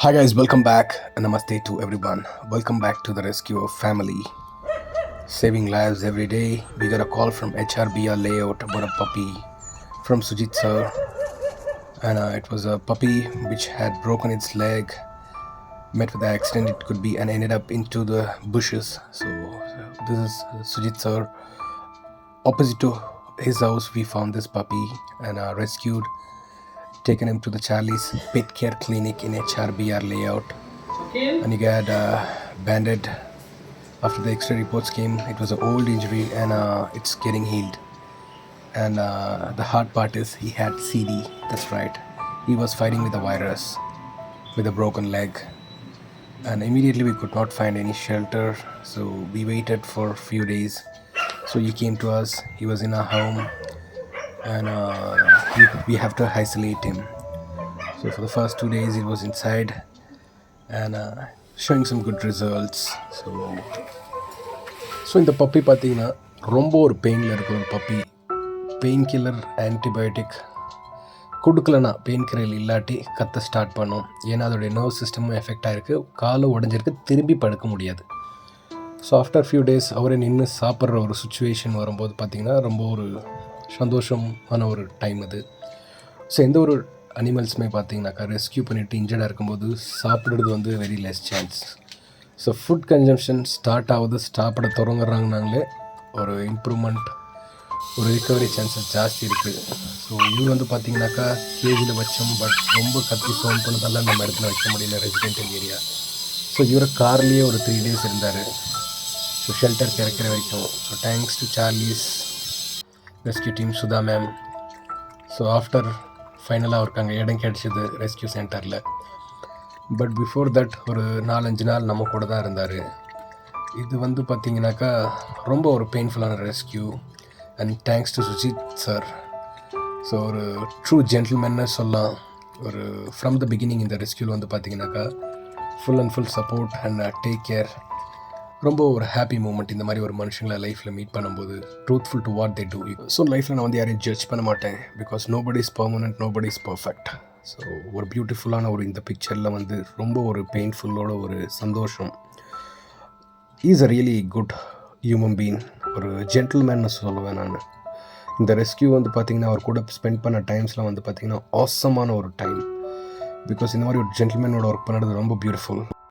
Hi guys, welcome back and namaste to everyone. Welcome back to the rescue of family, saving lives every day. We got a call from HRBR layout about a puppy from Sujit sir, and it was a puppy which had broken its leg, met with an accident. It could be and ended up into the bushes. So this is Sujit sir. Opposite to his house, we found this puppy and rescued, taken him to the Charlie's Pet Care Clinic in HRBR layout, and he got banded. After the X-ray reports came, it was an old injury and it's getting healed. And the hard part is he had CD. That's right. He was fighting with a virus with a broken leg. And immediately we could not find any shelter. So we waited for a few days. So he came to us. He was in our home. And we have to isolate him. So for the first 2 days he was inside. And showing some good results. So இந்த puppy பார்த்தீங்கன்னா ரொம்ப ஒரு பெயினில் இருக்கிற ஒரு பப்பி. Pain killer antibiotic கொடுக்கலனா, pain killer இல்லாட்டி கத்த ஸ்டார்ட் பண்ணும். ஏன்னா அதோடைய நர்வ் சிஸ்டமும் எஃபெக்ட் ஆகிருக்கு, காலும் உடஞ்சிருக்கு, திரும்பி படுக்க முடியாது. ஸோ ஆஃப்டர் ஃபியூ டேஸ் அவரை நின்று சாப்பிட்ற ஒரு சுச்சுவேஷன் வரும்போது பார்த்திங்கன்னா ரொம்ப ஒரு சந்தோஷமான ஒரு டைம் அது. ஸோ எந்த ஒரு அனிமல்ஸுமே பார்த்திங்கனாக்கா ரெஸ்கியூ பண்ணிவிட்டு இன்ஜர்டாக இருக்கும்போது சாப்பிட்றது வந்து very less chance. So food consumption start ஆகுது, சாப்பிட தொடங்குறாங்கனாங்களே ஒரு இம்ப்ரூவ்மெண்ட், ஒரு ரிகவரி சான்சஸ் ஜாஸ்தி இருக்குது. ஸோ இது வந்து பார்த்திங்கனாக்கா கேஜியில் வச்சோம், பட் ரொம்ப கத்தி சவுண்ட் பண்ணதெல்லாம் நம்ம இடத்துல வைக்க முடியல ரெசிடென்டல் ஏரியா. ஸோ இவரை கார்லேயே ஒரு 3 days இருந்தார். ஸோ ஷெல்டர் கிடைக்கிற வரைக்கும். So thanks to Charlize rescue team, Sudha ma'am. So after ஃபைனலாக அவருக்கு அங்கே இடம் கிடச்சிது ரெஸ்கியூ சென்டரில். பட் பிஃபோர் தட் ஒரு 4-5 நாள் நம்ம கூட தான் இருந்தார். இது வந்து பார்த்திங்கனாக்கா ரொம்ப ஒரு பெயின்ஃபுல்லான rescue. And thanks to Sujith sir. So ஒரு ட்ரூ ஜென்டில்மேன்னு சொல்லலாம். ஒரு ஃப்ரம் த பிகினிங் இந்த ரெஸ்கியூவில் வந்து பார்த்திங்கனாக்கா full and full support and take care. ரொம்ப ஒரு ஹாப்பி மூமெண்ட் இந்த மாதிரி ஒரு மனுஷங்களை லைஃப்பில் மீட் பண்ணும்போது. Truthful to what they do. So லைஃப்பில் நான் வந்து யாரையும் ஜட்ஜ் பண்ண மாட்டேன், because nobody is permanent, nobody is perfect. So ஒரு பியூட்டிஃபுல்லான ஒரு இந்த பிக்சரில் வந்து ரொம்ப ஒரு பெயின்ஃபுல்லோட ஒரு சந்தோஷம். Is a really good human being, ஒரு ஜென்டில்மேன்னு சொல்லுவேன் நான். இந்த ரெஸ்கியூ வந்து பார்த்திங்கன்னா அவர் கூட ஸ்பெண்ட் பண்ண டைம்ஸில் வந்து பார்த்திங்கன்னா ஆசமான ஒரு டைம். பிகாஸ் இந்த மாதிரி ஒரு ஜென்டில்மேனோட ஒர்க் பண்ணுறது ரொம்ப பியூட்டிஃபுல்.